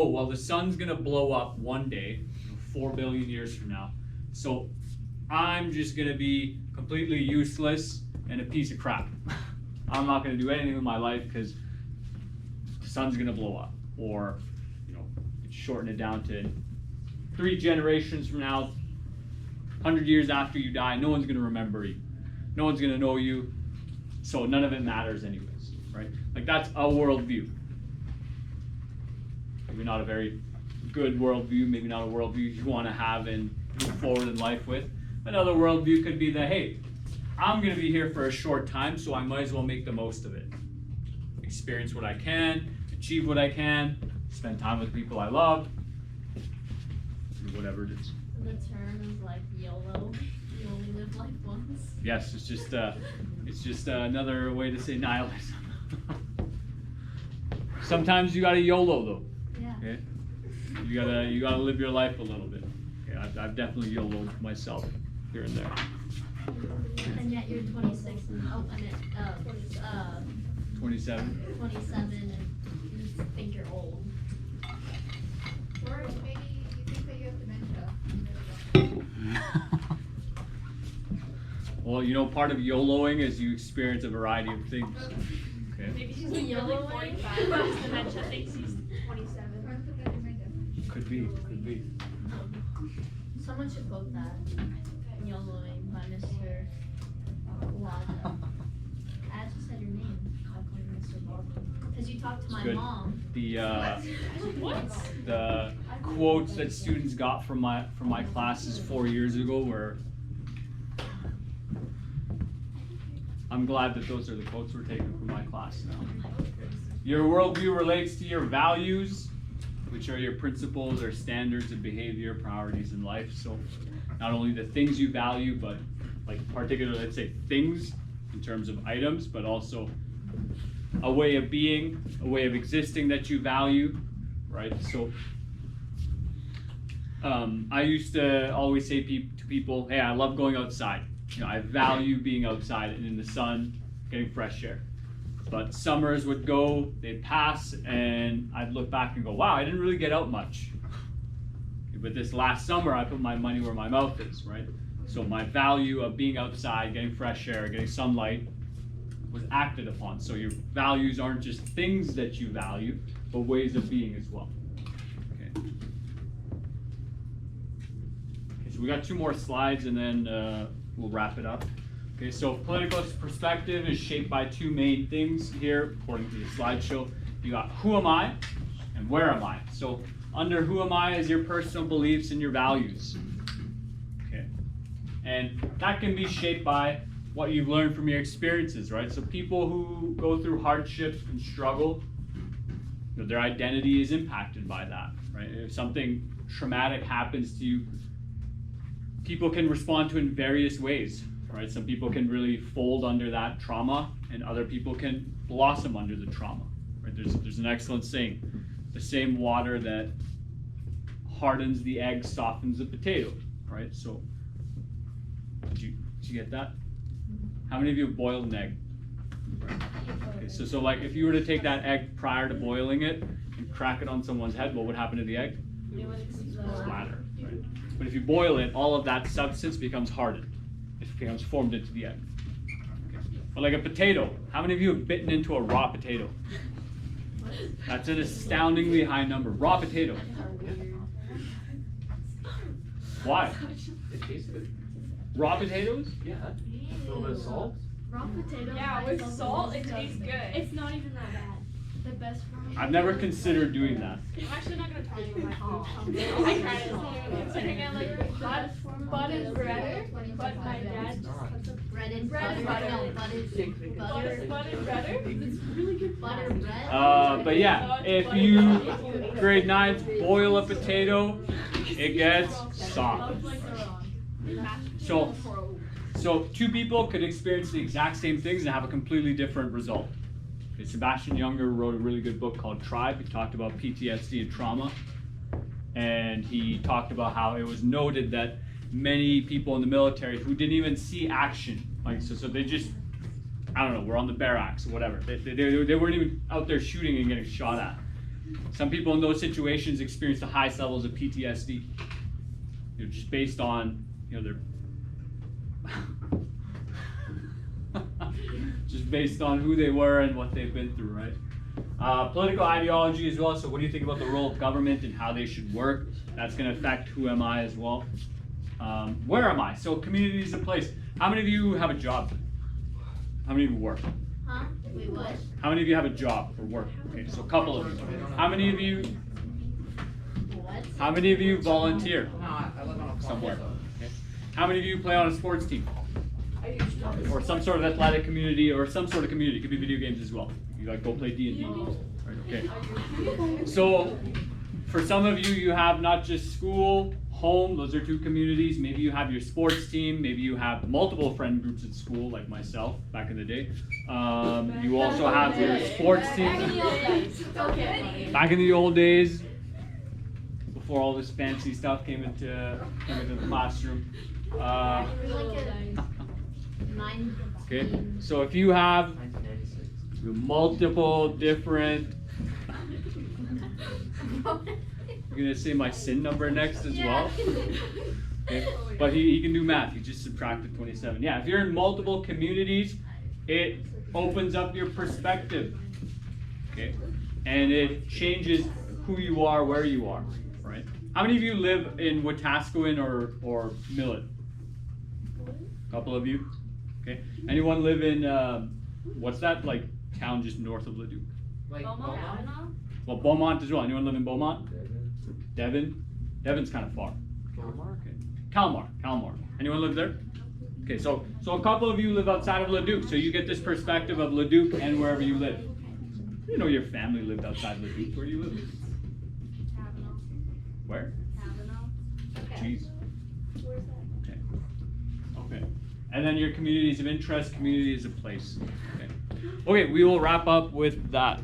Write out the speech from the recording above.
oh, well, the sun's gonna blow up one day, 4 billion years from now. So I'm just gonna be completely useless and a piece of crap. I'm not gonna do anything with my life because the sun's gonna blow up. Or, shorten it down to 3 generations from now, 100 years after you die, no one's gonna remember you. No one's gonna know you. So none of it matters anyways, right? Like that's a worldview. Maybe not a very good worldview, maybe not a worldview you want to have and move forward in life with. Another worldview could be that, hey, I'm going to be here for a short time, so I might as well make the most of it. Experience what I can, achieve what I can, spend time with people I love, do whatever it is. The term is like YOLO. You only live life once. Yes, it's just another way to say nihilism. Sometimes you gotta YOLO though. Yeah. Okay? You gotta live your life a little bit. Okay? I've definitely YOLO'd myself here and there. And yet you're 26 and 27. 27 and you think you're old. Or maybe you think that you have dementia. Well, part of YOLOing is you experience a variety of things. Okay. Maybe she's like really 45, but his dementia thinks he's 27. Trying to put that in my definition. Could be. Someone should quote that. YOLOing by Mr. Wada. I just said your name. I called you Mr. Wada. Because you talked to my Good. mom. The quotes that students got from my classes 4 years ago were. I'm glad that those are the quotes we're taking from my class now. Your worldview relates to your values, which are your principles or standards of behavior, priorities in life. So not only the things you value, but like particularly, let's say things in terms of items, but also a way of being, a way of existing that you value, right? So I used to always say to people, hey, I love going outside. I value being outside and in the sun, getting fresh air. But summers would go, they'd pass, and I'd look back and go, wow, I didn't really get out much. But this last summer, I put my money where my mouth is, right? So my value of being outside, getting fresh air, getting sunlight was acted upon. So your values aren't just things that you value, but ways of being as well. Okay, so we got 2 more slides and then we'll wrap it up. Okay, so political perspective is shaped by 2 main things here, according to the slideshow. You got who am I and where am I? So under who am I is your personal beliefs and your values. Okay, and that can be shaped by what you've learned from your experiences, right? So people who go through hardship and struggle, their identity is impacted by that, right? If something traumatic happens to you, people can respond to it in various ways, right? Some people can really fold under that trauma, and other people can blossom under the trauma, right? There's an excellent saying, the same water that hardens the egg softens the potato, right? So, did you get that? How many of you have boiled an egg? Okay, so like if you were to take that egg prior to boiling it and crack it on someone's head, what would happen to the egg? Splatter, right? But if you boil it, all of that substance becomes hardened. It becomes formed into the egg. Okay. But like a potato, how many of you have bitten into a raw potato? That's an astoundingly high number. Raw potato. Why? It tastes good. Raw potatoes? Yeah. A little bit of salt. Raw potato. Yeah, with salt, it tastes good. It's not even that bad. The best raw. I've never considered doing that. I'm actually not gonna tell you my food. I tried it. It's not even considering it like Butt is better, but my dad just puts a Bread and Bread butter. and No, butter. Butt is better. It's really good. Butter bread. But yeah, if you, grade 9, boil a potato, it gets soft. So 2 people could experience the exact same things and have a completely different result. Okay, Sebastian Junger wrote a really good book called Tribe. He talked about PTSD and trauma. And he talked about how it was noted that many people in the military who didn't even see action, like so they just, I don't know, were on the barracks or whatever. They weren't even out there shooting and getting shot at. Some people in those situations experience the highest levels of PTSD. Just based on, their just based on who they were and what they've been through, right? Political ideology as well. So what do you think about the role of government and how they should work? That's going to affect who am I as well. Where am I? So community is a place. How many of you have a job? How many of you work? Huh? Wait, what? How many of you have a job or work? Okay, so a couple of you. How many of you? What? How many of you volunteer No, I live on a farm. somewhere? so- Okay. How many of you play on a sports team? Or some sort of athletic community, or some sort of community? It could be video games as well. You like go play D&D. Right, okay. So, for some of you, you have not just school, home. Those are two communities. Maybe you have your sports team. Maybe you have multiple friend groups at school, like myself back in the day. You also have your sports team. Back in the old days, before all this fancy stuff came into the classroom. Okay, so if you have 1996. multiple different, you're gonna say my SIN number next as well. Okay, but he can do math. He just subtracted 27. Yeah, if you're in multiple communities, it opens up your perspective. Okay, and it changes who you are, where you are. Right? How many of you live in Wetaskiwin or Millet? A couple of you. Okay. Anyone live in what's that like town just north of Leduc? Like, Beaumont? Well, Beaumont as well. Anyone live in Beaumont? Devon? Devon's kind of far. Kalmar? Okay. Kalmar. Anyone live there? Okay, so a couple of you live outside of Leduc, so you get this perspective of Leduc and wherever you live. You know your family lived outside Leduc. Where do you live? Where? Jeez. Okay. Okay. And then your communities of interest, community is a place. Okay. Okay, we will wrap up with that.